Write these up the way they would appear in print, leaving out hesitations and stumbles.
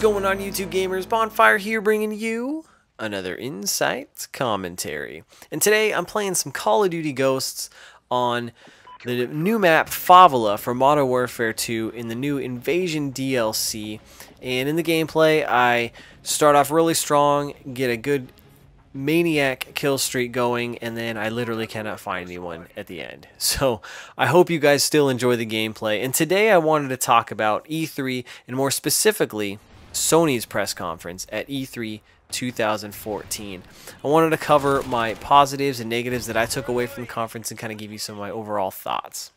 What's going on, YouTube gamers? Bonfire here, bringing you another Insight commentary. And today I'm playing some Call of Duty Ghosts on the new map Favela for Modern Warfare 2 in the new Invasion DLC. And in the gameplay, I start off really strong, get a good maniac kill streak going, and then I literally cannot find anyone at the end. So I hope you guys still enjoy the gameplay. And today I wanted to talk about E3, and more specifically Sony's press conference at E3 2014. I wanted to cover my positives and negatives that I took away from the conference and kind of give you some of my overall thoughts.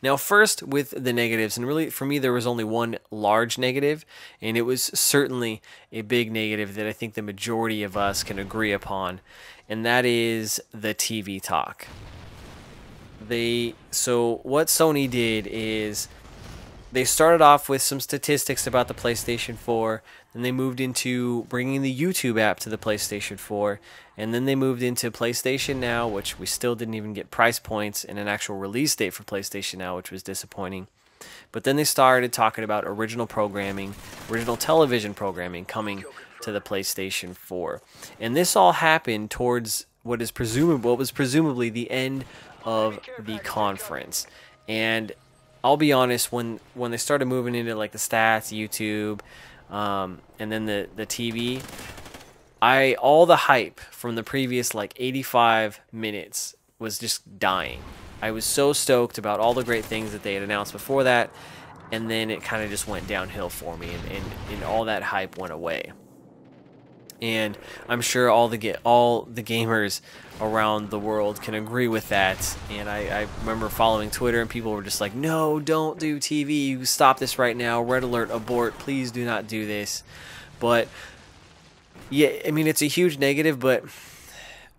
Now, first with the negatives, and really for me there was only one large negative, and it was certainly a big negative that I think the majority of us can agree upon, and that is the TV talk. So what Sony did is they started off with some statistics about the PlayStation 4, then they moved into bringing the YouTube app to the PlayStation 4, and then they moved into PlayStation Now, which we still didn't even get price points and an actual release date for PlayStation Now, which was disappointing. But then they started talking about original programming, original television programming coming to the PlayStation 4. And this all happened towards what was presumably the end of the conference. And I'll be honest, when they started moving into like the stats, YouTube, and then the TV, all the hype from the previous like 85 minutes was just dying. I was so stoked about all the great things that they had announced before that, and then it kind of just went downhill for me, and all that hype went away. And I'm sure all the gamers around the world can agree with that. And I remember following Twitter, and people were just like, "No, don't do TV. You stop this right now. Red alert, abort. Please do not do this." But yeah, I mean, it's a huge negative, but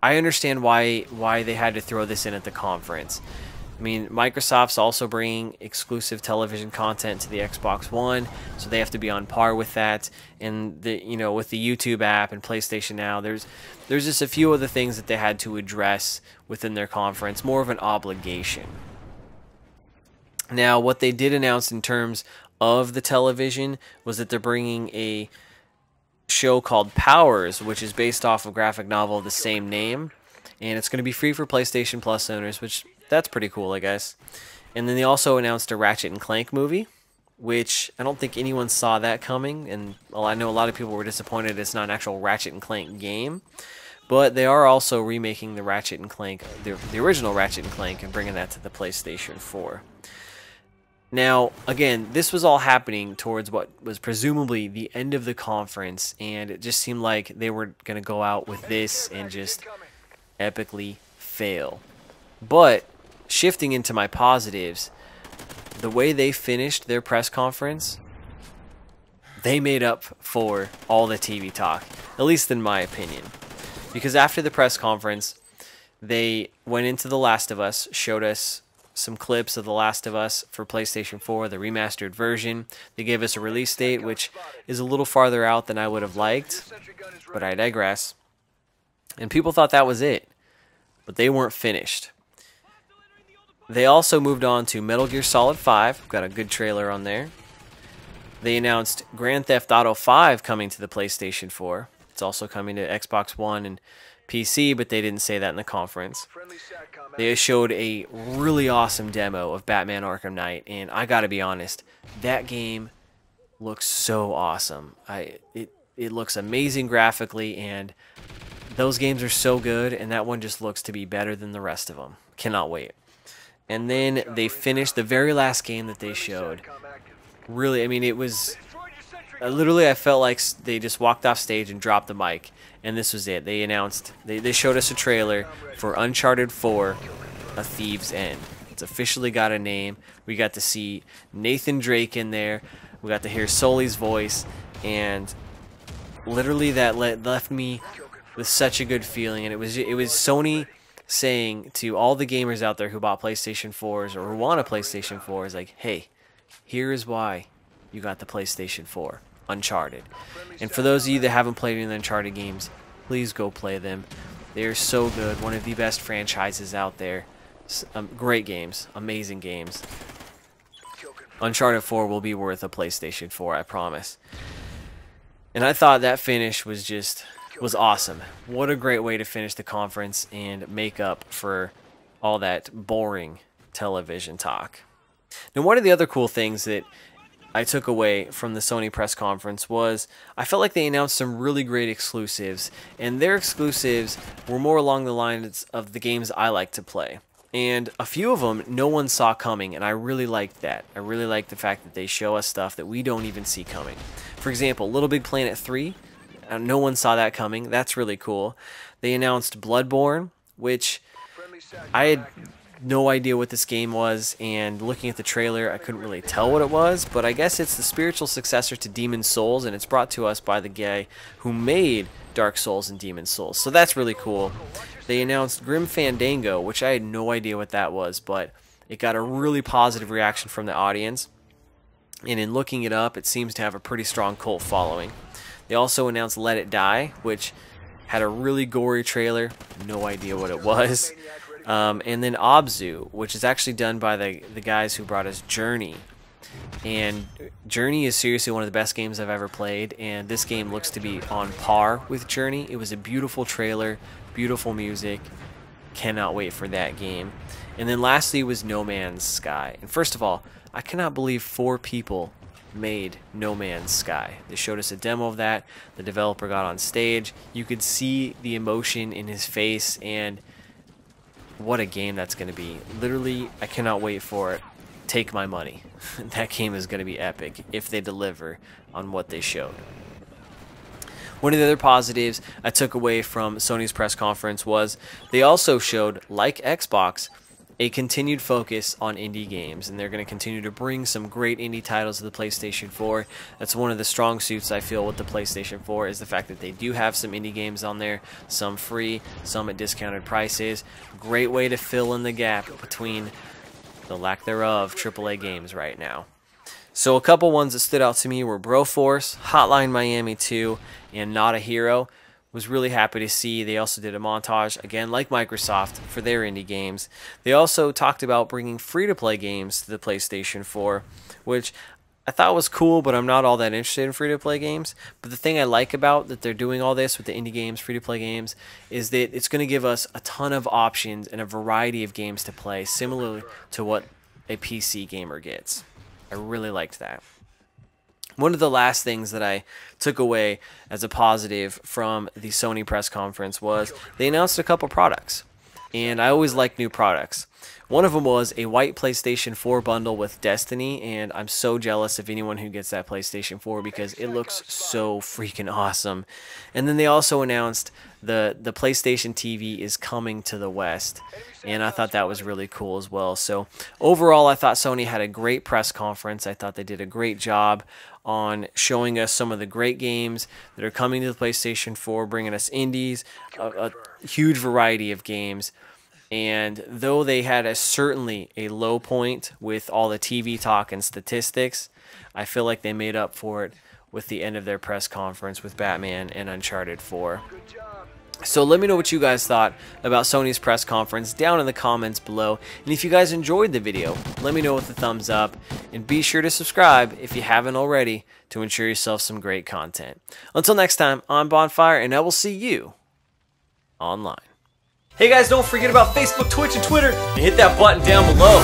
I understand why they had to throw this in at the conference. I mean, Microsoft's also bringing exclusive television content to the Xbox One, so they have to be on par with that. And with the YouTube app and PlayStation Now, there's just a few other things that they had to address within their conference, more of an obligation. Now, what they did announce in terms of the television was that they're bringing a show called Powers, which is based off a graphic novel of the same name, and it's going to be free for PlayStation Plus owners, which that's pretty cool, I guess. And then they also announced a Ratchet and Clank movie, which I don't think anyone saw that coming. And well, I know a lot of people were disappointed it's not an actual Ratchet and Clank game. But they are also remaking the Ratchet and Clank, the original Ratchet and Clank, and bringing that to the PlayStation 4. Now, again, this was all happening towards what was presumably the end of the conference, and it just seemed like they were going to go out with this and just epically fail. But shifting into my positives, the way they finished their press conference, they made up for all the TV talk, at least in my opinion. Because after the press conference, they went into The Last of Us, showed us some clips of The Last of Us for PlayStation 4, the remastered version. They gave us a release date, which is a little farther out than I would have liked, but I digress. And people thought that was it, but they weren't finished. They also moved on to Metal Gear Solid 5. Got a good trailer on there. They announced Grand Theft Auto 5 coming to the PlayStation 4. It's also coming to Xbox One and PC, but they didn't say that in the conference. They showed a really awesome demo of Batman Arkham Knight, and I gotta be honest, that game looks so awesome. It looks amazing graphically, and those games are so good, and that one just looks to be better than the rest of them. Cannot wait. And then they finished the very last game that they showed. Really, I mean, it was literally, I felt like they just walked off stage and dropped the mic, and this was it. They announced, they showed us a trailer for Uncharted 4, A Thief's End. It's officially got a name. We got to see Nathan Drake in there. We got to hear Sully's voice, and literally that left me with such a good feeling. And it was Sony saying to all the gamers out there who bought PlayStation 4s or who want a PlayStation 4 is like, hey, here is why you got the PlayStation 4, Uncharted. And for those of you that haven't played any of the Uncharted games, please go play them. They are so good, one of the best franchises out there. Great games, amazing games. Uncharted 4 will be worth a PlayStation 4, I promise. And I thought that finish was awesome. What a great way to finish the conference and make up for all that boring television talk. Now, one of the other cool things that I took away from the Sony Press Conference was I felt like they announced some really great exclusives, and their exclusives were more along the lines of the games I like to play. And a few of them no one saw coming, and I really liked that. I really liked the fact that they show us stuff that we don't even see coming. For example, Little Big Planet 3, no one saw that coming. That's really cool. They announced Bloodborne, which I had no idea what this game was, and looking at the trailer I couldn't really tell what it was, but I guess it's the spiritual successor to Demon's Souls, and it's brought to us by the guy who made Dark Souls and Demon's Souls, so that's really cool. They announced Grim Fandango, which I had no idea what that was, but it got a really positive reaction from the audience, and in looking it up, it seems to have a pretty strong cult following. They also announced Let It Die, which had a really gory trailer, no idea what it was. And then Obzu, which is actually done by the guys who brought us Journey. And Journey is seriously one of the best games I've ever played, and this game looks to be on par with Journey. It was a beautiful trailer, beautiful music. Cannot wait for that game. And then lastly was No Man's Sky. And first of all, I cannot believe 4 people made No Man's Sky. They showed us a demo of that. The developer got on stage. You could see the emotion in his face, and what a game that's going to be. Literally, I cannot wait for it. Take my money. That game is going to be epic if they deliver on what they showed. One of the other positives I took away from Sony's press conference was they also showed, like Xbox, a continued focus on indie games, and they're going to continue to bring some great indie titles to the PlayStation 4. That's one of the strong suits I feel with the PlayStation 4 is the fact that they do have some indie games on there, some free, some at discounted prices. Great way to fill in the gap between the lack thereof AAA games right now. So a couple ones that stood out to me were Broforce, Hotline Miami 2, and Not a Hero. Was really happy to see. They also did a montage, again like Microsoft, for their indie games. They also talked about bringing free-to-play games to the PlayStation 4, which I thought was cool, but I'm not all that interested in free-to-play games. But the thing I like about that they're doing all this with the indie games, free-to-play games, is that it's going to give us a ton of options and a variety of games to play, similar to what a PC gamer gets. I really liked that. One of the last things that I took away as a positive from the Sony press conference was they announced a couple products, and I always like new products. One of them was a white PlayStation 4 bundle with Destiny, and I'm so jealous of anyone who gets that PlayStation 4 because it looks so freaking awesome. And then they also announced the PlayStation TV is coming to the West, and I thought that was really cool as well. So overall, I thought Sony had a great press conference. I thought they did a great job on showing us some of the great games that are coming to the PlayStation 4, bringing us indies, a huge variety of games. And though they had certainly a low point with all the TV talk and statistics, I feel like they made up for it with the end of their press conference with Batman and Uncharted 4. So let me know what you guys thought about Sony's press conference down in the comments below. And if you guys enjoyed the video, let me know with a thumbs up. And be sure to subscribe if you haven't already to ensure yourself some great content. Until next time, I'm Bonfire, and I will see you online. Hey guys, don't forget about Facebook, Twitch, and Twitter, and hit that button down below.